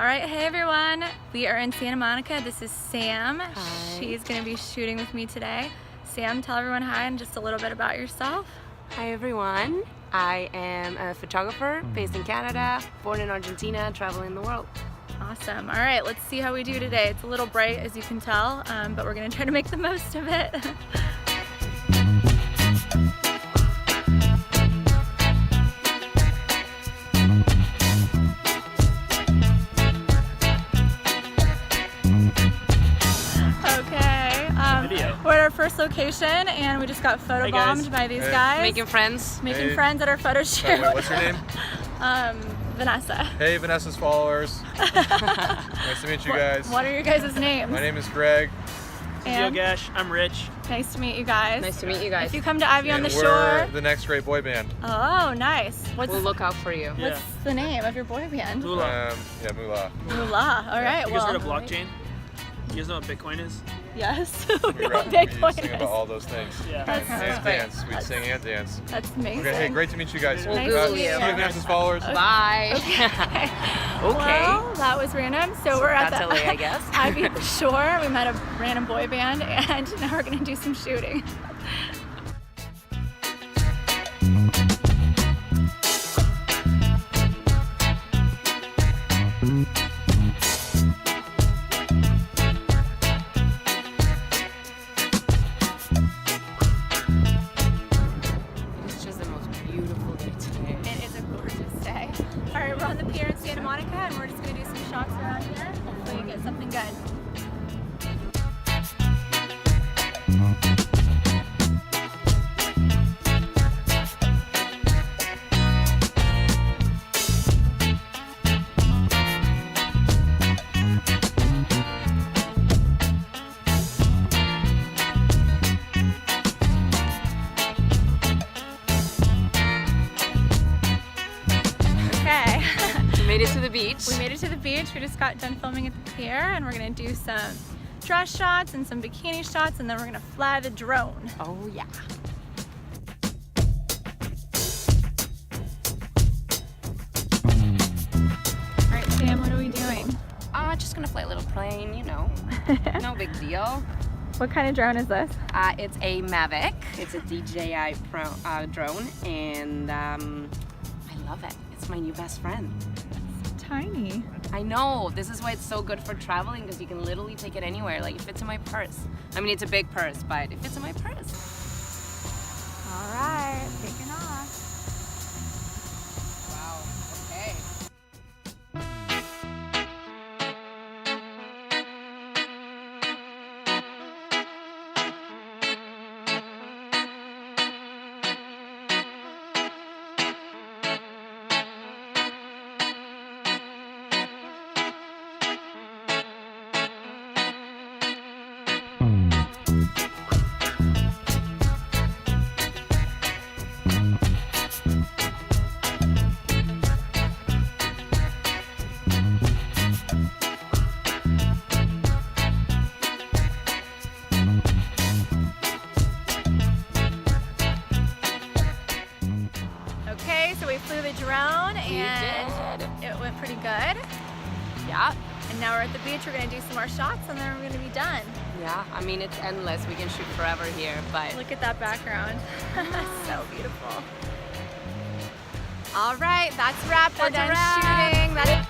All right, hey everyone. We are in Santa Monica. This is Sam. Hi. She's gonna be shooting with me today. Sam, tell everyone hi and just a little bit about yourself. Hi everyone. I am a photographer based in Canada, born in Argentina, traveling the world. Awesome. All right, let's see how we do today. It's a little bright, as you can tell, but we're gonna try to make the most of it. We're at our first location and we just got photobombed by these guys. Making friends. Making friends at our photo shoot. Wait, what's your name? Vanessa. Hey, Vanessa's followers. Nice to meet you guys. What are your guys' names? My name is Greg. And Yogesh, I'm Rich. nice to meet you guys. Nice to meet you guys. If you come to Ivy on And the we're Shore. the next great boy band. Oh, nice. We'll look out for you. Yeah. What's the name of your boy band? Moolah. Yeah, Moolah. Moolah. All right. You guys heard of blockchain? You guys know what Bitcoin is? Yes. We Bitcoin sing about all those things. Yeah. And dance. We sing and dance. That's amazing. Okay, hey, great to meet you guys. We'll Nice Google to meet you. you. See you, Vanessa's followers. Bye. Okay. Okay. Well, that was random. So we're at That's the LA, I guess. Ivy at the Shore. We met a random boy band, and now we're gonna do some shooting. It's just the most beautiful day today. It is a gorgeous day. All right, we're on the pier in Santa Monica, and we're just gonna do some shots around here. Hopefully, get something good. Okay. We made it to the beach. We made it to the beach. We just got done filming at the pier, and we're gonna do some dress shots and some bikini shots, and then we're gonna fly the drone. Oh yeah. All right, Sam, what are we doing? Just gonna fly a little plane, you know. No big deal. What kind of drone is this? It's a Mavic. It's a DJI drone, and I love it. It's my new best friend. It's tiny. I know. This is why it's so good for traveling, because you can literally take it anywhere. Like, it fits in my purse. I mean, it's a big purse, but it fits in my purse. All right, taking off. Wow. Okay. Okay, so we flew the drone and it went pretty good. Yeah. And now we're at the beach. We're gonna do some more shots and then we're gonna be done. Yeah. I mean, it's endless. We can shoot forever here, but Look at that background. So beautiful. All right, that's a wrap. We're That's a done wrap. shooting.